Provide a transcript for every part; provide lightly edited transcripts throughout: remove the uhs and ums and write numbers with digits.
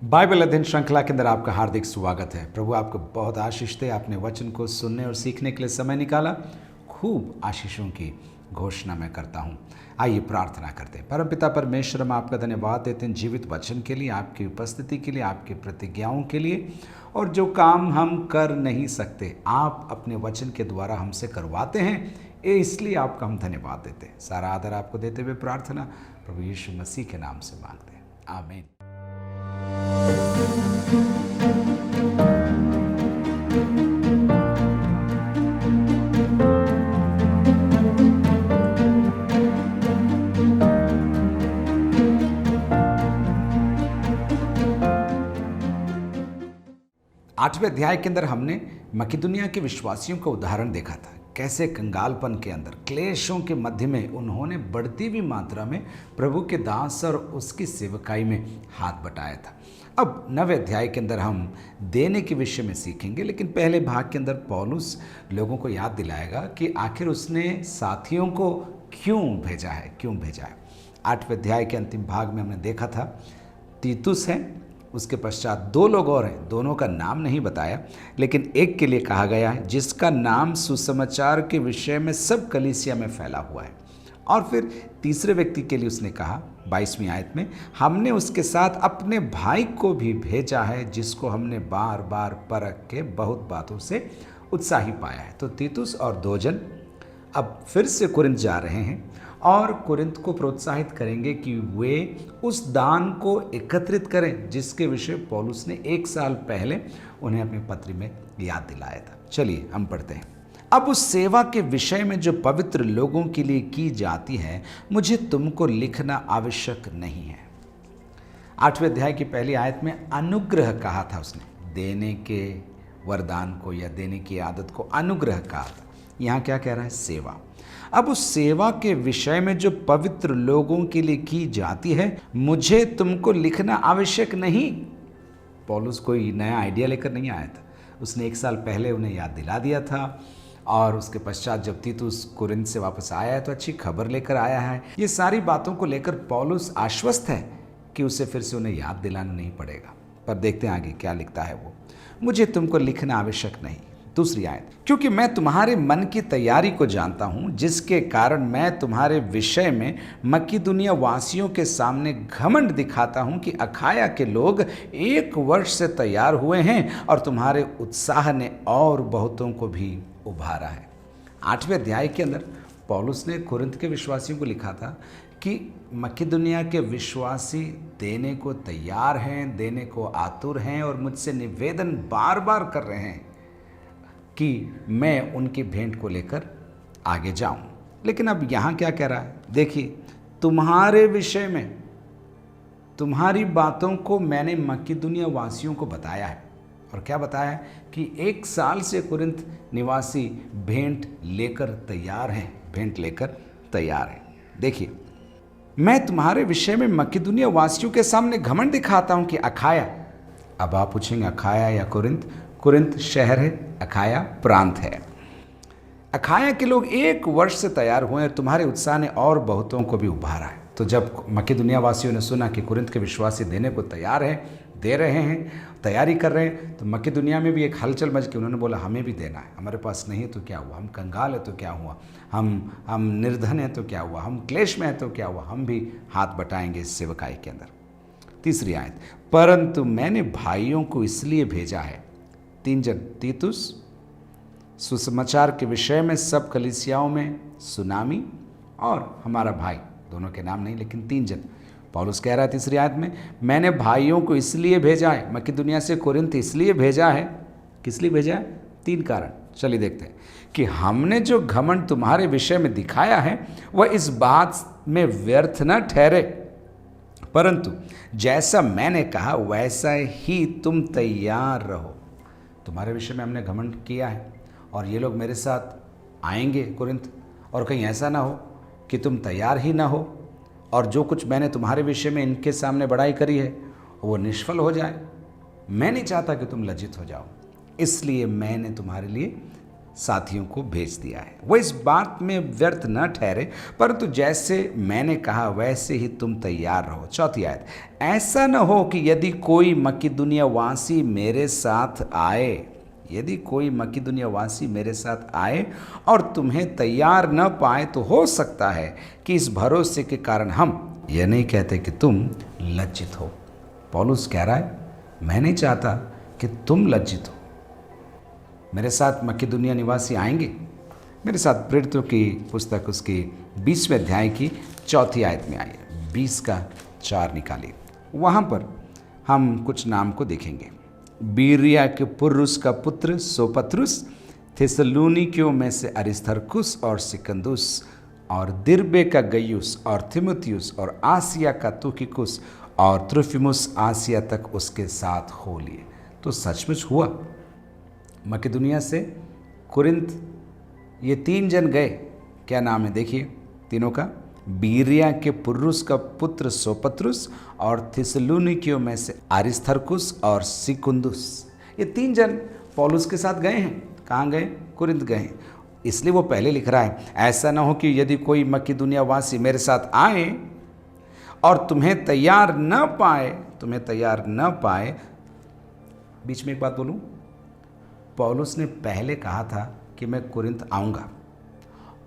Bible अध्ययन श्रृंखला के अंदर आपका हार्दिक स्वागत है। प्रभु आपको बहुत आशीष दे। आपने वचन को सुनने और सीखने के लिए समय निकाला। खूब आशीषों की घोषणा मैं करता हूँ। आइए प्रार्थना करते हैं। परमपिता परमेश्वर, हम आपका धन्यवाद देते हैं जीवित वचन के लिए, आपकी उपस्थिति के लिए, आपकी प्रतिज्ञाओं के लिए, और जो काम हम कर नहीं सकते आप अपने वचन के द्वारा हमसे करवाते हैं, इसलिए आपका हम धन्यवाद देते हैं। सारा आदर आपको देते हुए प्रार्थना प्रभु यीशु मसीह के नाम से मांगते हैं, आमीन। 8वें अध्याय के अंदर हमने मकिदुनिया के विश्वासियों का उदाहरण देखा था। कैसे कंगालपन के अंदर, क्लेशों के मध्य में उन्होंने बढ़ती हुई मात्रा में प्रभु के दास और उसकी सेवकाई में हाथ बटाया था। अब 9वें अध्याय के अंदर हम देने के विषय में सीखेंगे, लेकिन पहले भाग के अंदर पौलुस लोगों को याद दिलाएगा कि आखिर उसने साथियों को क्यों भेजा है। 8वें अध्याय के अंतिम भाग में हमने देखा था तीतुस है, उसके पश्चात 2 लोग और हैं, दोनों का नाम नहीं बताया, लेकिन एक के लिए कहा गया है जिसका नाम सुसमाचार के विषय में सब कलीसिया में फैला हुआ है। और फिर तीसरे व्यक्ति के लिए उसने कहा 22वीं आयत में, हमने उसके साथ अपने भाई को भी भेजा है जिसको हमने बार बार परख के बहुत बातों से उत्साही पाया है। तो तीतुस और 2 जन अब फिर से कुरिन्थ जा रहे हैं और कुरिन्थ को प्रोत्साहित करेंगे कि वे उस दान को एकत्रित करें जिसके विषय पौलुस ने 1 साल पहले उन्हें अपनी पत्री में याद दिलाया था। चलिए हम पढ़ते हैं। अब उस सेवा के विषय में जो पवित्र लोगों के लिए की जाती है, मुझे तुमको लिखना आवश्यक नहीं है। 8वें अध्याय की पहली आयत में अनुग्रह कहा था उसने, देने के वरदान को या देने की आदत को अनुग्रह कहा था। यहाँ क्या कह रहा है? सेवा। अब उस सेवा के विषय में जो पवित्र लोगों के लिए की जाती है, मुझे तुमको लिखना आवश्यक नहीं। पौलुस कोई नया आइडिया लेकर नहीं आया था, उसने 1 साल पहले उन्हें याद दिला दिया था, और उसके पश्चात जब तीतुस कुरिन्थ से वापस आया है तो अच्छी खबर लेकर आया है। ये सारी बातों को लेकर पौलुस आश्वस्त है कि उसे फिर से उन्हें याद दिलाना नहीं पड़ेगा। पर देखते हैं आगे क्या लिखता है वो, मुझे तुमको लिखना आवश्यक नहीं। 2री आयत, क्योंकि मैं तुम्हारे मन की तैयारी को जानता हूँ, जिसके कारण मैं तुम्हारे विषय में मकिदुनिया वासियों के सामने घमंड दिखाता हूँ कि अखाया के लोग 1 वर्ष से तैयार हुए हैं और तुम्हारे उत्साह ने और बहुतों को भी उभारा है। 8वें अध्याय के अंदर पौलुस ने कुरिन्थ के विश्वासियों को लिखा था कि मकिदुनिया के विश्वासी देने को तैयार हैं, देने को आतुर हैं, और मुझसे निवेदन बार बार कर रहे हैं कि मैं उनकी भेंट को लेकर आगे जाऊं। लेकिन अब यहाँ क्या कह रहा है? देखिए, तुम्हारे विषय में, तुम्हारी बातों को मैंने मकिदुनिया वासियों को बताया है। और क्या बताया है? कि 1 साल से कुरिन्थ निवासी भेंट लेकर तैयार हैं। देखिए, मैं तुम्हारे विषय में मकिदुनिया वासियों के सामने घमंड दिखाता हूं कि अखाया, अब आप पूछेंगे अखाया या कुरिन्थ? कुरिन्थ शहर है, अखाया प्रांत है। अखाया के लोग 1 वर्ष से तैयार हुए हैं, तुम्हारे उत्साह ने और बहुतों को भी उभारा है। तो जब मकिदुनिया वासियों ने सुना कि कुरिन्थ के विश्वासी देने को तैयार हैं, दे रहे हैं, तैयारी कर रहे हैं, तो मकिदुनिया में भी एक हलचल मच के उन्होंने बोला हमें भी देना है। हमारे पास नहीं है तो क्या हुआ, हम कंगाल है तो क्या हुआ, हम निर्धन है तो क्या हुआ, हम क्लेश में है तो क्या हुआ, हम भी हाथ बटाएंगे इस सेवकाई के अंदर। 3री आयत, परंतु मैंने भाइयों को इसलिए भेजा है, 3 जन, तीतुस सुसमाचार के विषय में सब कलीसियाओं में सुनामी, और हमारा भाई, दोनों के नाम नहीं लेकिन 3 जन। पौलुस कह रहा है 3री आयत में, मैंने भाइयों को इसलिए भेजा है, मकिदुनिया से कुरिन्थ इसलिए भेजा है। किस लिए भेजा है? 3 कारण। चलिए देखते हैं कि हमने जो घमंड तुम्हारे विषय में दिखाया है वह इस बात में व्यर्थ न ठहरे, परंतु जैसा मैंने कहा वैसा ही तुम तैयार रहो। तुम्हारे विषय में हमने घमंड किया है और ये लोग मेरे साथ आएंगे कुरिन्थ, और कहीं ऐसा ना हो कि तुम तैयार ही ना हो और जो कुछ मैंने तुम्हारे विषय में इनके सामने बड़ाई करी है वो निष्फल हो जाए। मैं नहीं चाहता कि तुम लज्जित हो जाओ, इसलिए मैंने तुम्हारे लिए साथियों को भेज दिया है। वो इस बात में व्यर्थ न ठहरे, परंतु जैसे मैंने कहा वैसे ही तुम तैयार रहो। चौथी आयत, ऐसा न हो कि यदि कोई मकिदुनिया वासी मेरे साथ आए, यदि कोई मकिदुनिया वासी मेरे साथ आए और तुम्हें तैयार न पाए, तो हो सकता है कि इस भरोसे के कारण हम यह नहीं कहते कि तुम लज्जित हो। पौलुस कह रहा है, मैं नहीं चाहता कि तुम लज्जित हो। मेरे साथ मकिदुनिया निवासी आएंगे, मेरे साथ प्रेरितों की पुस्तक उसकी 20वें अध्याय की 4 आयत में आइए, 20 का 4 निकालिए। वहाँ पर हम कुछ नाम को देखेंगे। बीरिया के पुर्रुस का पुत्र सोपत्रुस, थिस्सलुनीकियों में से अरिस्तर्खुस और सिकंदुस, और दिर्बे का गयुस और थिमुथियुस, और आसिया का तुखिकुस और त्रुफिमुस आसिया तक उसके साथ हो लिए। तो सचमुच हुआ, मकिदुनिया से कुरिन्थ ये 3 जन गए। क्या नाम है देखिए तीनों का, बीरिया के पुर्रुस का पुत्र सोपत्रुस, और थिस्सलुनीकियों में से अरिस्तर्खुस और सिकुंदुस। ये 3 जन पौलुस के साथ गए हैं। कहाँ गए? कुरिन्थ गए हैं। इसलिए वो पहले लिख रहा है, ऐसा ना हो कि यदि कोई मकिदुनिया वासी मेरे साथ आए और तुम्हें तैयार न पाए। बीच में एक बात बोलूं, पौलुस ने पहले कहा था कि मैं कुरिन्थ आऊँगा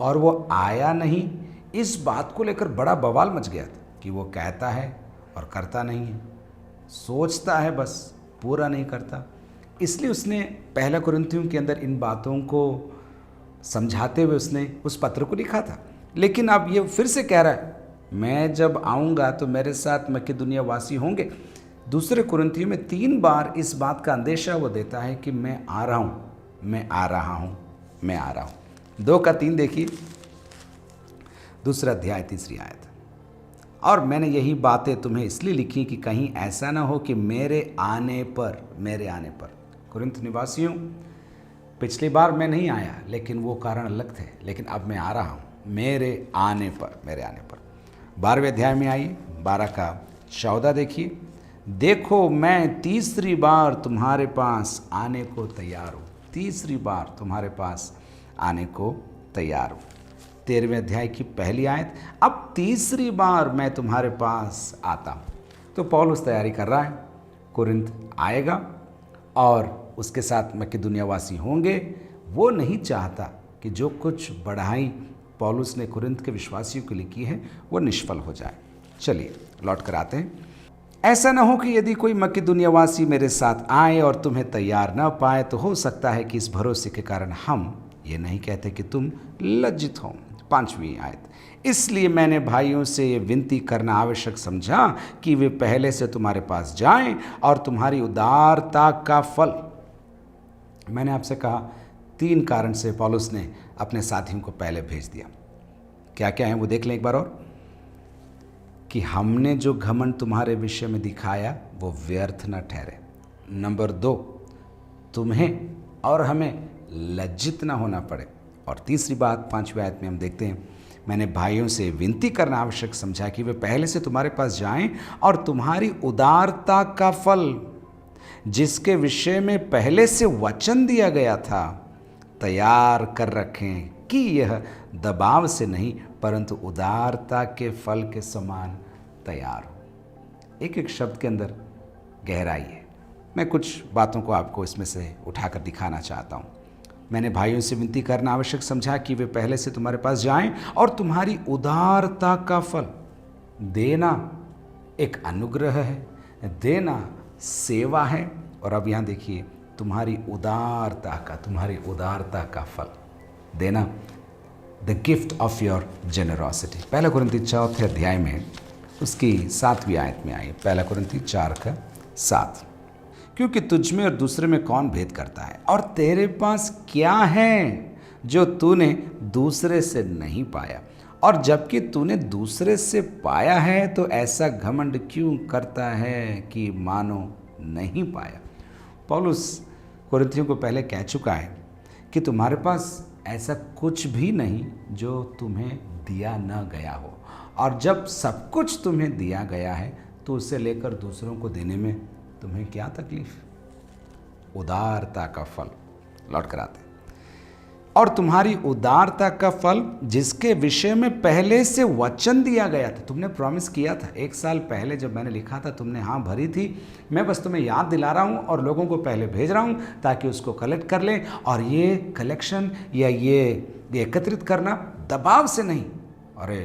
और वो आया नहीं। इस बात को लेकर बड़ा बवाल मच गया था कि वो कहता है और करता नहीं है, सोचता है बस, पूरा नहीं करता। इसलिए उसने पहला कुरिन्थियों के अंदर इन बातों को समझाते हुए उसने उस पत्र को लिखा था। लेकिन अब ये फिर से कह रहा है, मैं जब आऊँगा तो मेरे साथ मकिदुनिया वासी होंगे। दूसरे कुरिन्थियों में 3 बार इस बात का अंदेशा वो देता है कि मैं आ रहा हूँ। 2 का 3 देखिए, 2 अध्याय 3 आयत। और मैंने यही बातें तुम्हें इसलिए लिखी कि कहीं ऐसा ना हो कि मेरे आने पर कुरिन्थ निवासियों, पिछली बार मैं नहीं आया, लेकिन वो कारण अलग थे, लेकिन अब मैं आ रहा हूँ मेरे आने पर। 12वें अध्याय में आइए, 12 का 14 देखिए, देखो मैं तीसरी बार तुम्हारे पास आने को तैयार हूँ। 13वें अध्याय की पहली आयत, अब तीसरी बार मैं तुम्हारे पास आता हूँ। तो पौलुस तैयारी कर रहा है, कुरिन्थ आएगा और उसके साथ मकिदुनिया वासी होंगे। वो नहीं चाहता कि जो कुछ बढ़ाई पौलुस ने कुरिन्थ के विश्वासियों के लिए की है वो निष्फल हो जाए। चलिए लौट कर आते हैं। ऐसा न हो कि यदि कोई मकिदुनिया वासी मेरे साथ आए और तुम्हें तैयार न पाए, तो हो सकता है कि इस भरोसे के कारण हम ये नहीं कहते कि तुम लज्जित हो। 5वीं आयत, इसलिए मैंने भाइयों से ये विनती करना आवश्यक समझा कि वे पहले से तुम्हारे पास जाएं और तुम्हारी उदारता का फल। मैंने आपसे कहा 3 कारण से पौलुस ने अपने साथियों को पहले भेज दिया। क्या क्या है वो देख लें एक बार और, कि हमने जो घमंड तुम्हारे विषय में दिखाया वो व्यर्थ न ठहरे। नंबर 2, तुम्हें और हमें लज्जित न होना पड़े। और तीसरी बात 5वीं आयत में हम देखते हैं, मैंने भाइयों से विनती करना आवश्यक समझा कि वे पहले से तुम्हारे पास जाएं और तुम्हारी उदारता का फल, जिसके विषय में पहले से वचन दिया गया था, तैयार कर रखें, कि यह दबाव से नहीं परंतु उदारता के फल के समान तैयार हो। एक एक शब्द के अंदर गहराई है। मैं कुछ बातों को आपको इसमें से उठाकर दिखाना चाहता हूँ। मैंने भाइयों से विनती करना आवश्यक समझा कि वे पहले से तुम्हारे पास जाएं और तुम्हारी उदारता का फल। देना एक अनुग्रह है, देना सेवा है, और अब यहाँ देखिए तुम्हारी उदारता का फल देना, the gift of your generosity. 1 कुरिन्थी 4 अध्याय में उसकी 7वीं आयत में आई। 1 कुरिन्थी 4 का 7, क्योंकि तुझ में और दूसरे में कौन भेद करता है, और तेरे पास क्या है जो तूने दूसरे से नहीं पाया, और जबकि तूने दूसरे से पाया है तो ऐसा घमंड क्यों करता है कि मानो नहीं पाया। पौलुस कुरिन्थियों को पहले कह चुका है कि तुम्हारे पास ऐसा कुछ भी नहीं जो तुम्हें दिया न गया हो, और जब सब कुछ तुम्हें दिया गया है तो उसे लेकर दूसरों को देने में तुम्हें क्या तकलीफ। उदारता का फल। लौट कर आते, और तुम्हारी उदारता का फल जिसके विषय में पहले से वचन दिया गया था। तुमने प्रॉमिस किया था 1 साल पहले, जब मैंने लिखा था तुमने हाँ भरी थी। मैं बस तुम्हें याद दिला रहा हूँ और लोगों को पहले भेज रहा हूँ ताकि उसको कलेक्ट कर लें। और ये कलेक्शन या ये एकत्रित करना दबाव से नहीं, अरे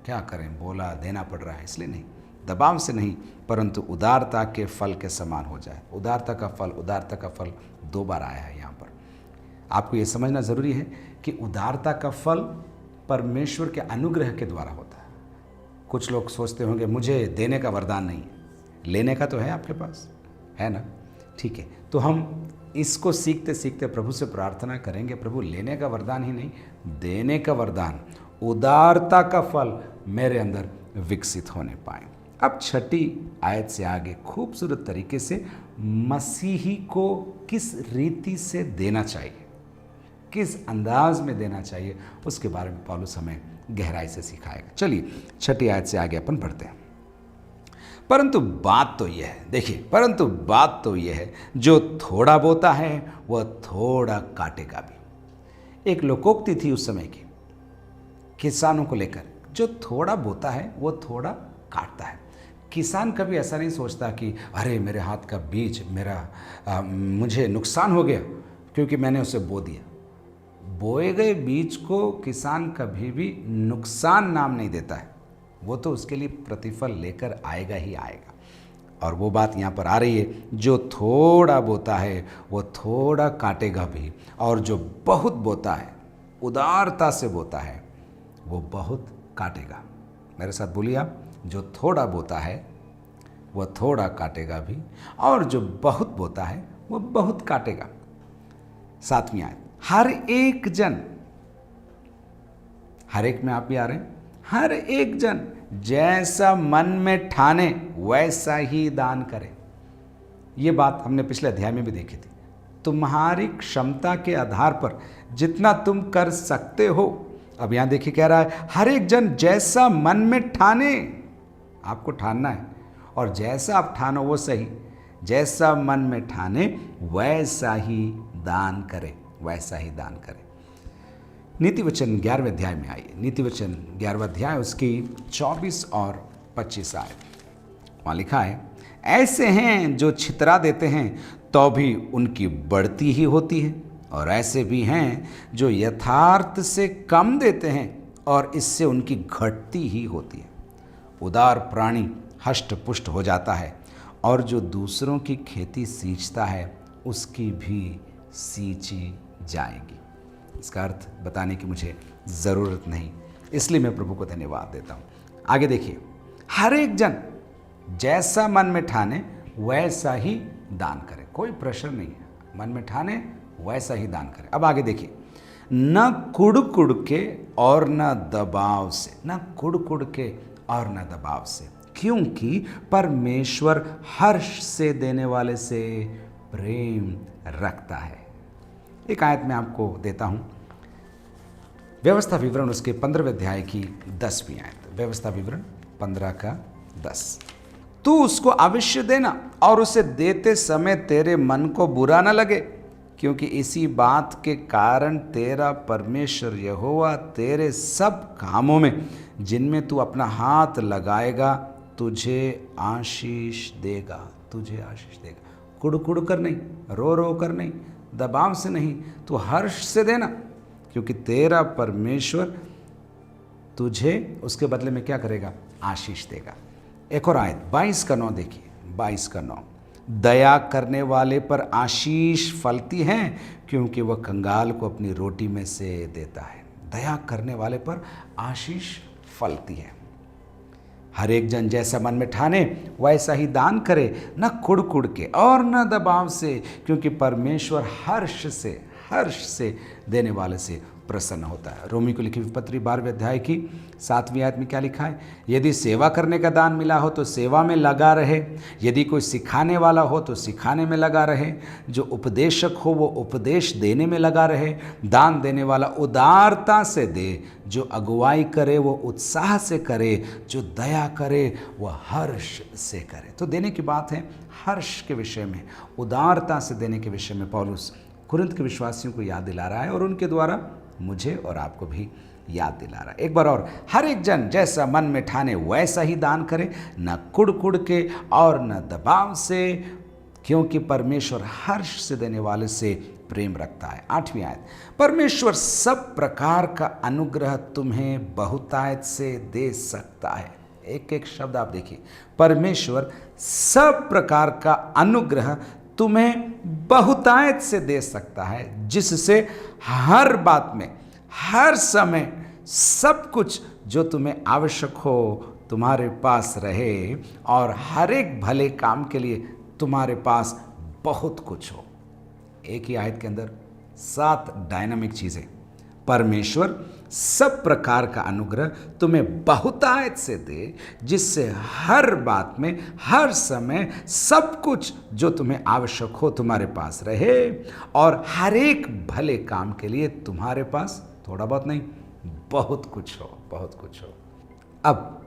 क्या करें बोला देना पड़ रहा है इसलिए नहीं, दबाव से नहीं, परंतु उदारता के फल के समान हो जाए। उदारता का फल 2 बार आया है यहाँ पर। आपको ये समझना ज़रूरी है कि उदारता का फल परमेश्वर के अनुग्रह के द्वारा होता है। कुछ लोग सोचते होंगे मुझे देने का वरदान नहीं है, लेने का तो है आपके पास, है ना? ठीक है, तो हम इसको सीखते सीखते प्रभु से प्रार्थना करेंगे, प्रभु लेने का वरदान ही नहीं, देने का वरदान, उदारता का फल मेरे अंदर विकसित होने पाए। अब 6ठी आयत से आगे खूबसूरत तरीके से मसीही को किस रीति से देना चाहिए, किस अंदाज में देना चाहिए, उसके बारे में पौलुस हमें गहराई से सिखाएगा। चलिए 6ठी आयत से आगे अपन पढ़ते हैं। परंतु बात तो यह है, देखिए, परंतु बात तो यह है, जो थोड़ा बोता है वह थोड़ा काटेगा भी। एक लोकोक्ति थी उस समय की किसानों को लेकर, जो थोड़ा बोता है वो थोड़ा काटता है। किसान कभी ऐसा नहीं सोचता कि अरे मेरे हाथ का बीज मुझे नुकसान हो गया क्योंकि मैंने उसे बो दिया। बोए गए बीज को किसान कभी भी नुकसान नाम नहीं देता है, वो तो उसके लिए प्रतिफल लेकर आएगा ही आएगा। और वो बात यहाँ पर आ रही है, जो थोड़ा बोता है वो थोड़ा काटेगा भी, और जो बहुत बोता है, उदारता से बोता है, वो बहुत काटेगा। मेरे साथ बोलिए आप, जो थोड़ा बोता है वो थोड़ा काटेगा भी, और जो बहुत बोता है वो बहुत काटेगा। 7वीं आयत, हर एक जन, हर एक में आप भी आ रहे हैं, हर एक जन जैसा मन में ठाने वैसा ही दान करे। ये बात हमने पिछले अध्याय में भी देखी थी। तुम्हारी क्षमता के आधार पर जितना तुम कर सकते हो, अब यहां देखिए कह रहा है हर एक जन जैसा मन में ठाने, आपको ठानना है, और जैसा आप ठानो वो सही, जैसा मन में ठाने वैसा ही दान करे, वैसा ही दान करे। नीति वचन 11वें अध्याय में आइए, नीति वचन 11वां अध्याय उसकी 24 और 25 आयत, वहाँ लिखा है, ऐसे हैं जो छितरा देते हैं तो भी उनकी बढ़ती ही होती है, और ऐसे भी हैं जो यथार्थ से कम देते हैं और इससे उनकी घटती ही होती है। उदार प्राणी हष्ट पुष्ट हो जाता है, और जो दूसरों की खेती सींचता है उसकी भी सींची जाएगी। इसका अर्थ बताने की मुझे ज़रूरत नहीं, इसलिए मैं प्रभु को धन्यवाद देता हूँ। आगे देखिए, हर एक जन जैसा मन में ठाने वैसा ही दान करे, कोई प्रेशर नहीं है, मन में ठाने वैसा ही दान करे। अब आगे देखिए, न कुड़ के और न दबाव से, न कुड़ के और न दबाव से, क्योंकि परमेश्वर हर्ष से देने वाले से प्रेम रखता है। एक आयत मैं आपको देता हूं, व्यवस्था विवरण उसके 15वें अध्याय की 10वीं आयत, व्यवस्था विवरण 15 का 10, तू उसको अवश्य देना और उसे देते समय तेरे मन को बुरा न लगे, क्योंकि इसी बात के कारण तेरा परमेश्वर यहोवा तेरे सब कामों में जिनमें तू अपना हाथ लगाएगा तुझे आशीष देगा, तुझे आशीष देगा। कुड़ कर नहीं, रो कर नहीं, दबाव से नहीं, तू हर्ष से देना, क्योंकि तेरा परमेश्वर तुझे उसके बदले में क्या करेगा? आशीष देगा। एक और आयत 22 का 9 देखिए, 22 का 9, दया करने वाले पर आशीष फलती है क्योंकि वह कंगाल को अपनी रोटी में से देता है। दया करने वाले पर आशीष फलती है। हर एक जन जैसा मन में ठाने वैसा ही दान करे, न कुड़ के और न दबाव से, क्योंकि परमेश्वर हर्ष से देने वाले से प्रसन्न होता है। रोमी को लिखी पत्री 12वें अध्याय की 7वीं आयत में क्या लिखा है? यदि सेवा करने का दान मिला हो तो सेवा में लगा रहे, यदि कोई सिखाने वाला हो तो सिखाने में लगा रहे, जो उपदेशक हो वो उपदेश देने में लगा रहे, दान देने वाला उदारता से दे, जो अगुवाई करे वो उत्साह से करे, जो दया करे वह हर्ष से करे। तो देने की बात है, हर्ष के विषय में, उदारता से देने के विषय में पौलुस कुरिन्थ के विश्वासियों को याद दिला रहा है और उनके द्वारा मुझे और आपको भी याद दिला रहा है। एक बार और, हर एक जन जैसा मन में ठाने वैसा ही दान करे, न कुड़ कुड़ के और न दबाव से, क्योंकि परमेश्वर हर्ष से देने वाले से प्रेम रखता है। 8वीं आयत, परमेश्वर सब प्रकार का अनुग्रह तुम्हें बहुतायत से दे सकता है। एक एक शब्द आप देखिए, परमेश्वर सब प्रकार का अनुग्रह तुम्हें बहुतायत से दे सकता है, जिससे हर बात में, हर समय, सब कुछ जो तुम्हें आवश्यक हो तुम्हारे पास रहे, और हर एक भले काम के लिए तुम्हारे पास बहुत कुछ हो। एक ही आयत के अंदर 7 डायनामिक चीज़ें। परमेश्वर सब प्रकार का अनुग्रह तुम्हें बहुतायत से दे, जिससे हर बात में, हर समय, सब कुछ जो तुम्हें आवश्यक हो तुम्हारे पास रहे, और हर एक भले काम के लिए तुम्हारे पास थोड़ा बहुत नहीं, बहुत कुछ हो, बहुत कुछ हो। अब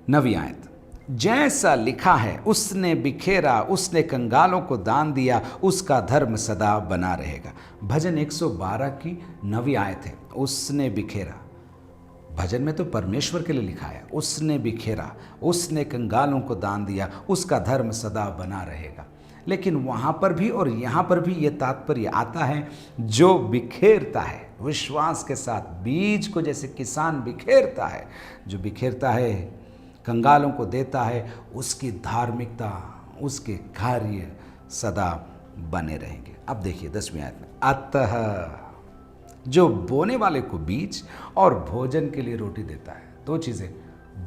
9वीं आयत, जैसा लिखा है उसने बिखेरा, उसने कंगालों को दान दिया, उसका धर्म सदा बना रहेगा। भजन 112 की 9वीं आयत है, उसने बिखेरा। भजन में तो परमेश्वर के लिए लिखा है, उसने बिखेरा, उसने कंगालों को दान दिया, उसका धर्म सदा बना रहेगा। लेकिन वहाँ पर भी और यहाँ पर भी ये तात्पर्य आता है, जो बिखेरता है विश्वास के साथ, बीज को जैसे किसान बिखेरता है, जो बिखेरता है, कंगालों को देता है, उसकी धार्मिकता, उसके कार्य सदा बने रहेंगे। अब देखिए 10वीं आयत में, अतः जो बोने वाले को बीज और भोजन के लिए रोटी देता है। 2 चीज़ें,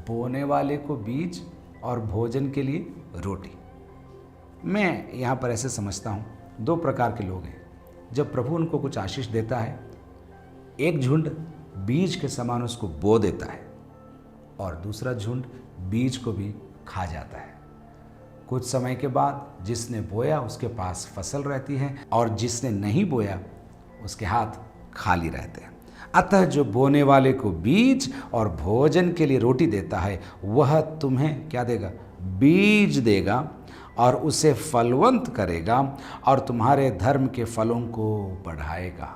बोने वाले को बीज और भोजन के लिए रोटी। मैं यहाँ पर ऐसे समझता हूँ, 2 प्रकार के लोग हैं। जब प्रभु उनको कुछ आशीष देता है, एक झुंड बीज के समान उसको बो देता है, और दूसरा झुंड बीज को भी खा जाता है। कुछ समय के बाद जिसने बोया उसके पास फसल रहती है, और जिसने नहीं बोया उसके हाथ खाली रहते हैं। अतः जो बोने वाले को बीज और भोजन के लिए रोटी देता है, वह तुम्हें क्या देगा? बीज देगा, और उसे फलवंत करेगा, और तुम्हारे धर्म के फलों को बढ़ाएगा।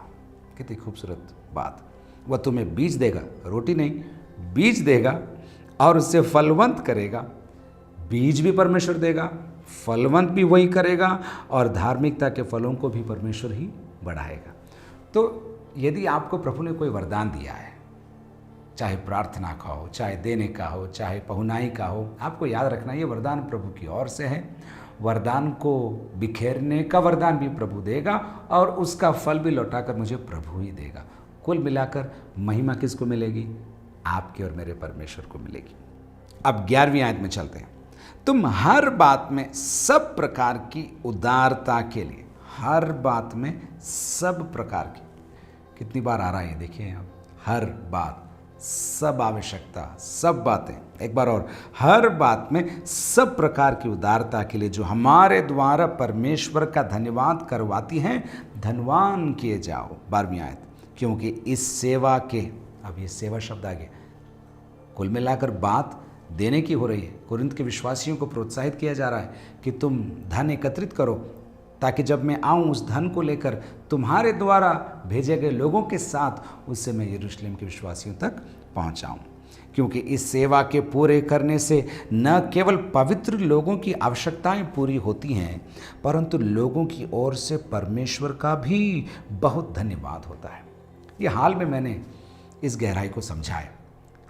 कितनी खूबसूरत बात। वह तुम्हें बीज देगा, रोटी नहीं, बीज देगा, और उससे फलवंत करेगा। बीज भी परमेश्वर देगा, फलवंत भी वही करेगा, और धार्मिकता के फलों को भी परमेश्वर ही बढ़ाएगा। तो यदि आपको प्रभु ने कोई वरदान दिया है, चाहे प्रार्थना का हो, चाहे देने का हो, चाहे पहुनाई का हो, आपको याद रखना ये वरदान प्रभु की ओर से है। वरदान को बिखेरने का वरदान भी प्रभु देगा, और उसका फल भी लौटाकर मुझे प्रभु ही देगा। कुल मिलाकर महिमा किसको मिलेगी? आपके और मेरे परमेश्वर को मिलेगी। अब 11वीं आयत में चलते हैं। तुम हर बात में सब प्रकार की उदारता के लिए, हर बात में सब प्रकार की, कितनी बार आ रहा है ये देखिए आप, हर बात, सब आवश्यकता, सब बातें। एक बार और, हर बात में सब प्रकार की उदारता के लिए जो हमारे द्वारा परमेश्वर का धन्यवाद करवाती हैं, धनवान किए जाओ। 12वीं आयत, क्योंकि इस सेवा के, अब ये सेवा शब्द आ गया, कुल मिलाकर बात देने की हो रही है। कुरिन्थ के विश्वासियों को प्रोत्साहित किया जा रहा है कि तुम धन एकत्रित करो, ताकि जब मैं आऊँ उस धन को लेकर तुम्हारे द्वारा भेजे गए लोगों के साथ उससे मैं यरूशलेम के विश्वासियों तक पहुँचाऊँ। क्योंकि इस सेवा के पूरे करने से न केवल पवित्र लोगों की आवश्यकताएं पूरी होती हैं, परंतु लोगों की ओर से परमेश्वर का भी बहुत धन्यवाद होता है। ये हाल में मैंने इस गहराई को समझा है।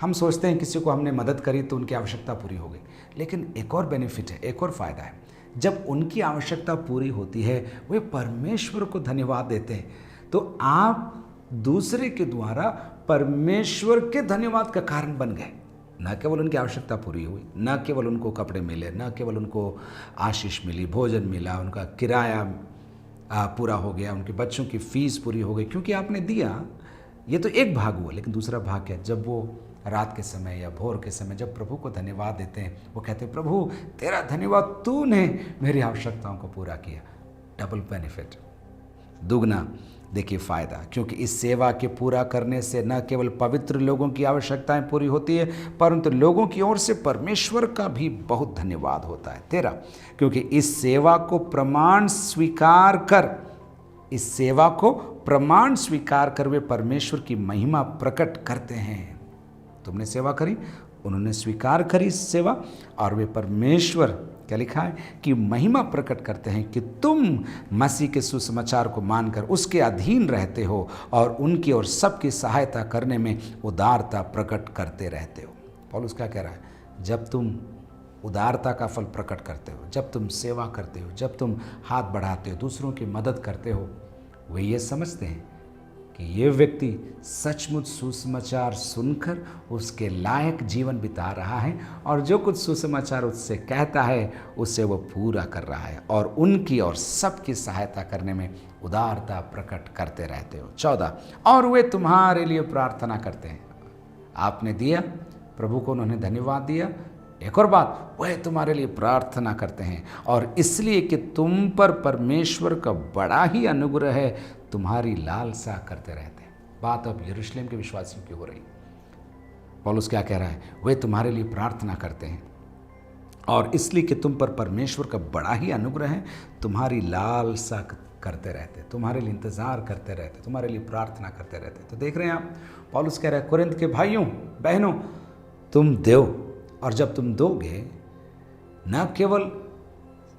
हम सोचते हैं किसी को हमने मदद करी तो उनकी आवश्यकता पूरी हो गई, लेकिन एक और बेनिफिट है, एक और फ़ायदा है। जब उनकी आवश्यकता पूरी होती है, वे परमेश्वर को धन्यवाद देते हैं, तो आप दूसरे के द्वारा परमेश्वर के धन्यवाद का कारण बन गए। न केवल उनकी आवश्यकता पूरी हुई, न केवल उनको कपड़े मिले, न केवल उनको आशीष मिली, भोजन मिला, उनका किराया पूरा हो गया, उनके बच्चों की फीस पूरी हो गई क्योंकि आपने दिया। ये तो एक भाग हुआ, लेकिन दूसरा भाग क्या? जब वो रात के समय या भोर के समय जब प्रभु को धन्यवाद देते हैं, वो कहते हैं प्रभु तेरा धन्यवाद, तूने मेरी आवश्यकताओं को पूरा किया। डबल बेनिफिट, दुगना देखिए फ़ायदा। क्योंकि इस सेवा के पूरा करने से न केवल पवित्र लोगों की आवश्यकताएं पूरी होती है, परंतु लोगों की ओर से परमेश्वर का भी बहुत धन्यवाद होता है। 13, क्योंकि इस सेवा को प्रमाण स्वीकार कर इस सेवा को प्रमाण स्वीकार कर वे परमेश्वर की महिमा प्रकट करते हैं। तुमने सेवा करी, उन्होंने स्वीकार करी इस सेवा, और वे परमेश्वर, क्या लिखा है, कि महिमा प्रकट करते हैं कि तुम मसीह के सुसमाचार को मानकर उसके अधीन रहते हो और उनकी और सबकी सहायता करने में उदारता प्रकट करते रहते हो। पौलुस क्या कह रहा है? जब तुम उदारता का फल प्रकट करते हो, जब तुम सेवा करते हो, जब तुम हाथ बढ़ाते हो, दूसरों की मदद करते हो, वे ये समझते हैं कि ये व्यक्ति सचमुच सुसमाचार सुनकर उसके लायक जीवन बिता रहा है और जो कुछ सुसमाचार उससे कहता है उसे वो पूरा कर रहा है, और उनकी और सबकी सहायता करने में उदारता प्रकट करते रहते हो। 14, और वे तुम्हारे लिए प्रार्थना करते हैं। आपने दिया, प्रभु को उन्होंने धन्यवाद दिया। एक और बात, वह तुम्हारे लिए प्रार्थना करते हैं, और इसलिए कि तुम पर परमेश्वर का बड़ा ही अनुग्रह है, तुम्हारी लालसा करते रहते हैं। बात अब यरूशलेम के विश्वासियों की हो रही। पौलुस क्या कह रहा है? वे तुम्हारे लिए प्रार्थना करते हैं, और इसलिए कि तुम पर परमेश्वर का बड़ा ही अनुग्रह है, तुम्हारी लालसा करते रहते, तुम्हारे लिए इंतज़ार करते रहते, तुम्हारे लिए प्रार्थना करते रहते। तो देख रहे हैं आप, पौलुस कह रहा है कुरिन्थ के भाइयों बहनों, तुम दो, और जब तुम दोगे, न केवल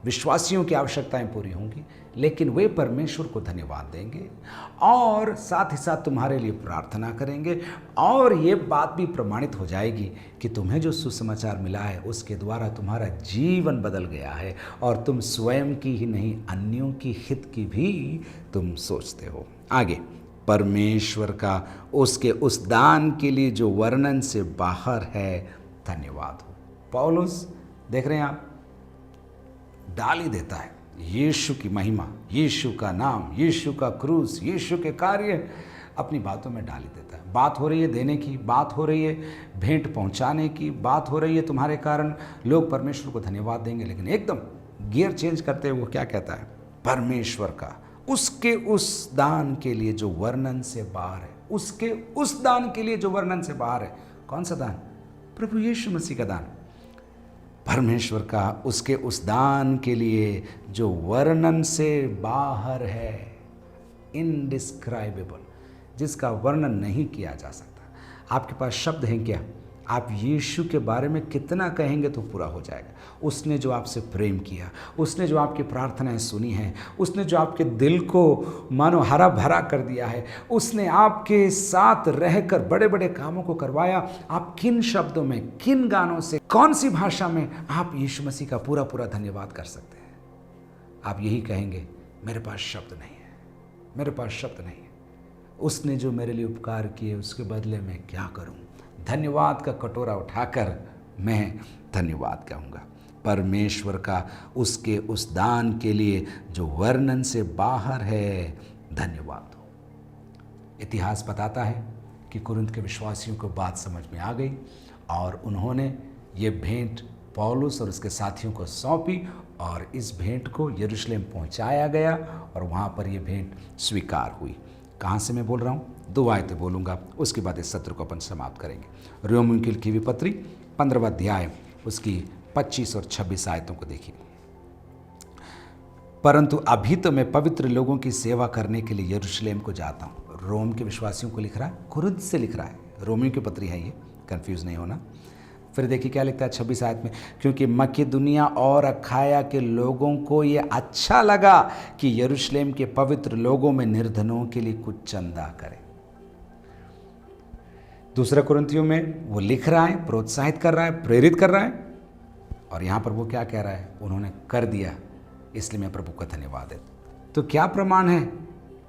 विश्वासियों की आवश्यकताएं पूरी होंगी, लेकिन वे परमेश्वर को धन्यवाद देंगे और साथ ही साथ तुम्हारे लिए प्रार्थना करेंगे, और ये बात भी प्रमाणित हो जाएगी कि तुम्हें जो सुसमाचार मिला है उसके द्वारा तुम्हारा जीवन बदल गया है, और तुम स्वयं की ही नहीं अन्यों की हित की भी तुम सोचते हो। आगे, परमेश्वर का उसके उस दान के लिए जो वर्णन से बाहर है, धन्यवाद हो। पौलुस, देख रहे हैं आप, डाल ही देता है यीशु की महिमा, यीशु का नाम, यीशु का क्रूस, यीशु के कार्य अपनी बातों में डाल ही देता है। बात हो रही है देने की, बात हो रही है भेंट पहुंचाने की, बात हो रही है तुम्हारे कारण लोग परमेश्वर को धन्यवाद देंगे, लेकिन एकदम गियर चेंज करते हुए वो क्या कहता है? परमेश्वर का उसके उस दान के लिए जो वर्णन से बाहर है, उसके उस दान के लिए जो वर्णन से बाहर है। कौन सा दान? प्रभु यीशु मसीह का दान। परमेश्वर का उसके उस दान के लिए जो वर्णन से बाहर है, इनडिस्क्राइबेबल, जिसका वर्णन नहीं किया जा सकता। आपके पास शब्द हैं क्या? आप यीशु के बारे में कितना कहेंगे तो पूरा हो जाएगा। उसने जो आपसे प्रेम किया, उसने जो आपकी प्रार्थनाएं सुनी हैं, उसने जो आपके दिल को मानो हरा भरा कर दिया है, उसने आपके साथ रहकर बड़े बड़े कामों को करवाया। आप किन शब्दों में, किन गानों से, कौन सी भाषा में आप यीशु मसीह का पूरा पूरा धन्यवाद कर सकते हैं? आप यही कहेंगे, मेरे पास शब्द नहीं है, मेरे पास शब्द नहीं है। उसने जो मेरे लिए उपकार किए उसके बदले में क्या करूं? धन्यवाद का कटोरा उठाकर मैं धन्यवाद कहूँगा। परमेश्वर का उसके उस दान के लिए जो वर्णन से बाहर है, धन्यवाद हो। इतिहास बताता है कि कुरिन्थ के विश्वासियों को बात समझ में आ गई और उन्होंने ये भेंट पौलुस और उसके साथियों को सौंपी, और इस भेंट को यरूशलेम पहुंचाया गया और वहाँ पर ये भेंट स्वीकार हुई। कहाँ से मैं बोल रहा हूँ? 2 आयतें बोलूँगा, उसके बाद इस सत्र को अपन समाप्त करेंगे। रोमियों की लिखी हुई पत्री 15वां अध्याय उसकी 25 और 26 आयतों को देखिए। परंतु अभी तो मैं पवित्र लोगों की सेवा करने के लिए यरूशलेम को जाता हूँ। रोम के विश्वासियों को लिख रहा है, कुरिन्थ से लिख रहा है, रोमियों की पत्री है ये, कंफ्यूज नहीं होना। फिर देखिए क्या लिखता है 26 आयत में, क्योंकि मकिदुनिया और अखाया के लोगों को ये अच्छा लगा कि यरूशलेम के पवित्र लोगों में निर्धनों के लिए कुछ चंदा करें। दूसरा कुरिन्थियों में वो लिख रहा है, प्रोत्साहित कर रहा है, प्रेरित कर रहा है, और यहाँ पर वो क्या कह रहा है? उन्होंने कर दिया, इसलिए मैं प्रभु का धन्यवाद है। तो क्या प्रमाण है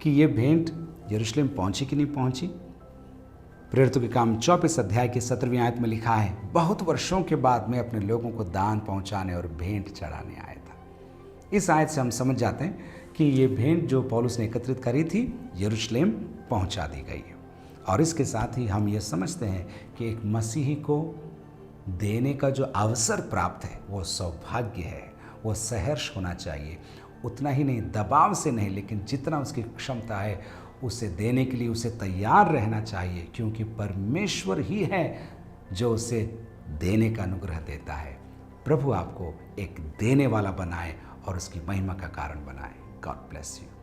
कि ये भेंट यरूशलेम पहुंची कि नहीं पहुंची? प्रेरितों के काम 24 अध्याय के 17वीं आयत में लिखा है, बहुत वर्षों के बाद मैं अपने लोगों को दान पहुंचाने और भेंट चढ़ाने आया था। इस आयत से हम समझ जाते हैं कि ये भेंट जो पौलुस ने एकत्रित करी थी, यरूशलेम पहुंचा दी गई है। और इसके साथ ही हम ये समझते हैं कि एक मसीही को देने का जो अवसर प्राप्त है वो सौभाग्य है, वो सहर्ष होना चाहिए। उतना ही नहीं, दबाव से नहीं, लेकिन जितना उसकी क्षमता है उसे देने के लिए उसे तैयार रहना चाहिए, क्योंकि परमेश्वर ही है जो उसे देने का अनुग्रह देता है। प्रभु आपको एक देने वाला बनाए और उसकी महिमा का कारण बनाए। God bless you.